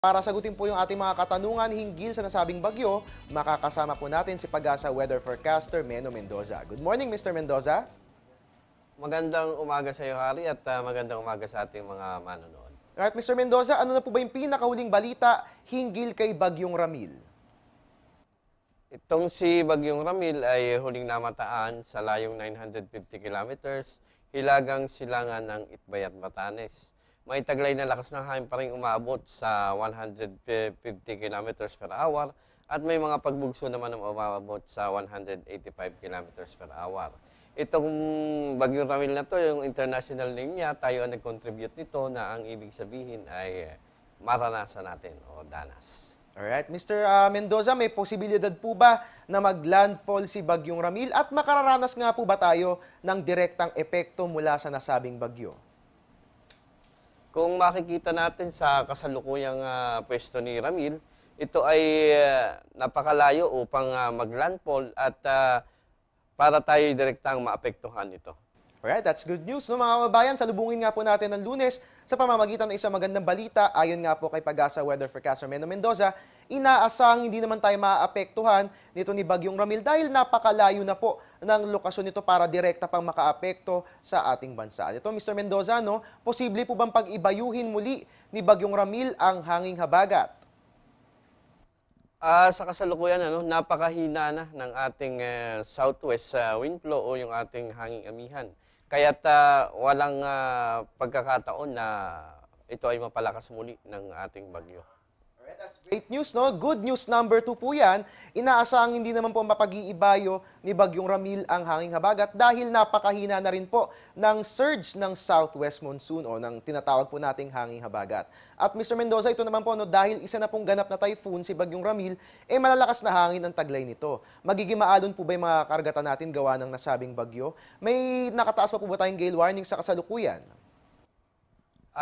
Para sagutin po yung ating mga katanungan hinggil sa nasabing bagyo, makakasama po natin si Pag-asa Weather Forecaster Meno Mendoza. Good morning, Mr. Mendoza. Magandang umaga sa iyo, Hari, at magandang umaga sa ating mga manonood. Alright, Mr. Mendoza, ano na po ba yung pinakahuling balita hinggil kay Bagyong Ramil? Itong si Bagyong Ramil ay huling namataan sa layong 950 kilometers, hilagang silangan ng Itbayat, Batanes. May taglay na lakas ng hangin pa rin umabot sa 150 kilometers per hour at may mga pagbugso naman na umabot sa 185 kilometers per hour. Itong Bagyong Ramil na to, yung international name niya, tayo ang nag-contribute nito na ang ibig sabihin ay maranasan natin o danas. Alright, Mr. Mendoza, may posibilidad po ba na mag-landfall si Bagyong Ramil at makararanas nga po ba tayo ng direktang epekto mula sa nasabing bagyo? Kung makikita natin sa kasalukuyang pwesto ni Ramil, ito ay napakalayo upang mag-landfall at para tayo direktang maapektuhan ito. Alright, that's good news, no, mga kababayan. Salubungin nga po natin ng Lunes sa pamamagitan ng isang magandang balita. Ayon nga po kay Pag-asa Weather Forecaster Meno Mendoza, inaasang hindi naman tayo maaapektuhan nito ni Bagyong Ramil dahil napakalayo na po ng lokasyon nito para direkta pang makaapekto sa ating bansa. Ito, Mr. Mendoza, no, posible po bang pag-ibayuhin muli ni Bagyong Ramil ang hanging habagat? Sa kasalukuyan, napakahina na ng ating southwest wind flow o yung ating hanging amihan. Kaya't walang pagkakataon na ito ay mapalakas muli ng ating bagyo. Alright, that's great news, no? Good news number 2 po yan. Inaasahang hindi naman po mapag-iibayo ni Bagyong Ramil ang hanging habagat dahil napakahina na rin po ng surge ng southwest monsoon o ng tinatawag po nating hanging habagat. At Mr. Mendoza, ito naman po, no, dahil isa na pong ganap na typhoon si Bagyong Ramil, malalakas na hangin ang taglay nito. Magiging maalon po ba yung mga karagatan natin gawa ng nasabing bagyo? May nakataas pa po ba tayong gale warning sa kasalukuyan?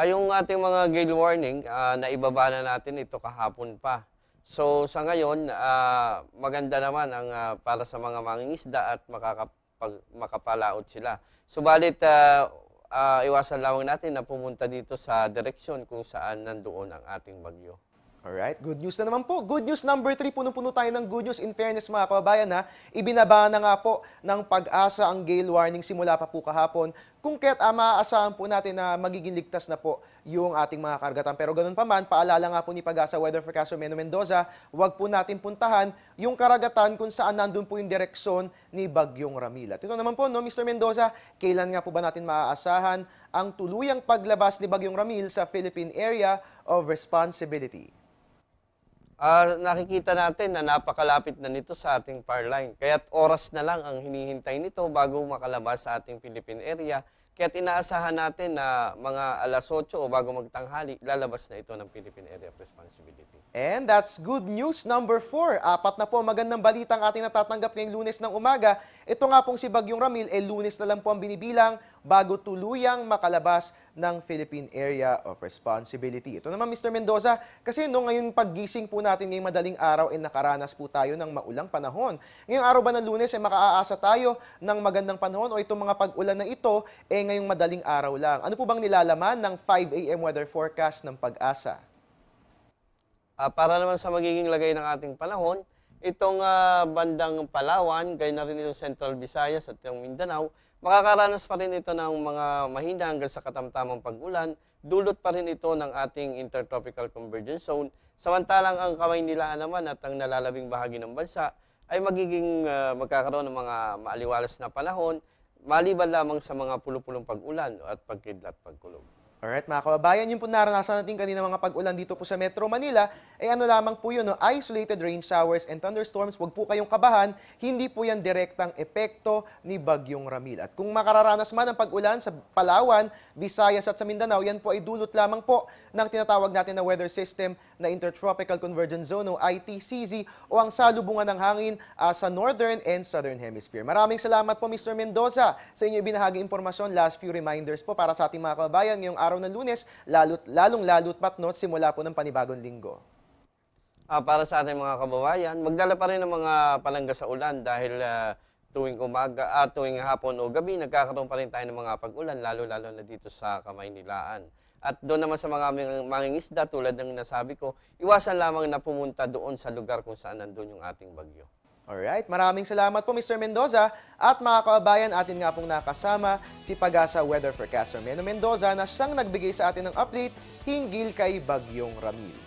Yung ating mga gale warning, naibaba na natin ito kahapon pa. So sa ngayon, maganda naman ang para sa mga mangingisda at makapalaot sila. Subalit, iwasan lamang natin na pumunta dito sa direksyon kung saan nandoon ang ating bagyo. Alright, good news na naman po. Good news number 3, puno-puno tayo ng good news. In fairness mga kababayan, ibinaba na nga po ng Pag-asa ang gale warning simula pa po kahapon. Kung kaya't maaasahan po natin na magiging ligtas na po yung ating mga karagatan. Pero ganun pa man, paalala nga po ni Pag-asa Weather Forecaster Meno Mendoza, huwag po natin puntahan yung karagatan kung saan nandun po yung direksyon ni Bagyong Ramil. At ito naman po, no, Mr. Mendoza, kailan nga po ba natin maaasahan ang tuluyang paglabas ni Bagyong Ramil sa Philippine Area of Responsibility? Nakikita natin na napakalapit na nito sa ating power line. Kaya't oras na lang ang hinihintay nito bago makalabas sa ating Philippine area. Kaya't inaasahan natin na mga alas 8 o bago magtanghali, lalabas na ito ng Philippine Area of Responsibility. And that's good news number 4. Apat na po magandang balita ang ating natatanggap ngayong Lunes ng umaga. Ito nga pong si Bagyong Ramil, Lunes na lang po ang binibilang bago tuluyang makalabas ng Philippine Area of Responsibility. Ito naman, Mr. Mendoza, kasi ngayon paggising po natin ngayong madaling araw, nakaranas po tayo ng maulang panahon. Ngayong araw ba ng Lunes, makaaasa tayo ng magandang panahon o itong mga pag-ulan na ito, ngayong madaling araw lang. Ano po bang nilalaman ng 5 a.m. weather forecast ng Pag-asa? Para naman sa magiging lagay ng ating panahon, itong bandang Palawan, gaya na rin itong Central Visayas at yung Mindanao, makakaranas pa rin ito ng mga mahina hanggang sa katamtamang pag-ulan, dulot pa rin ito ng ating Intertropical Convergence Zone, samantalang ang Kamaynilaan naman at ang nalalabing bahagi ng bansa ay magiging magkakaroon ng mga maaliwalas na panahon, maliban lamang sa mga pulo-pulong pag-ulan at pagkidlat pagkulog. Alright mga kababayan, yung po naranasan natin kanina mga pag-ulan dito po sa Metro Manila, ano lamang po yun, isolated rain showers and thunderstorms, huwag po kayong kabahan, hindi po yan direktang epekto ni Bagyong Ramil. At kung makararanas man ang pag-ulan sa Palawan, Visayas at sa Mindanao, yan po ay dulot lamang po ng tinatawag natin na weather system na Intertropical Convergence Zone o ITCZ o ang salubungan ng hangin sa Northern and Southern Hemisphere. Maraming salamat po Mr. Mendoza sa inyo ibinahagi impormasyon. Last few reminders po para sa ating mga kababayan ngayong araw ng Lunes, lalong-lalot patnot simula po ng panibagong linggo. Para sa ating mga kababayan, magdala pa rin ng mga palangga sa ulan dahil tuwing hapon o gabi, nagkakaroon pa rin tayo ng mga pag-ulan, lalo-lalo na dito sa Kamaynilaan. At doon naman sa mga mangingisda, tulad ng nasabi ko, iwasan lamang na pumunta doon sa lugar kung saan nandun yung ating bagyo. Alright, maraming salamat po Mr. Mendoza at mga kababayan, atin nga pong nakasama si Pag-asa Weather Forecaster Meno Mendoza na siyang nagbigay sa atin ng update hinggil kay Bagyong Ramil.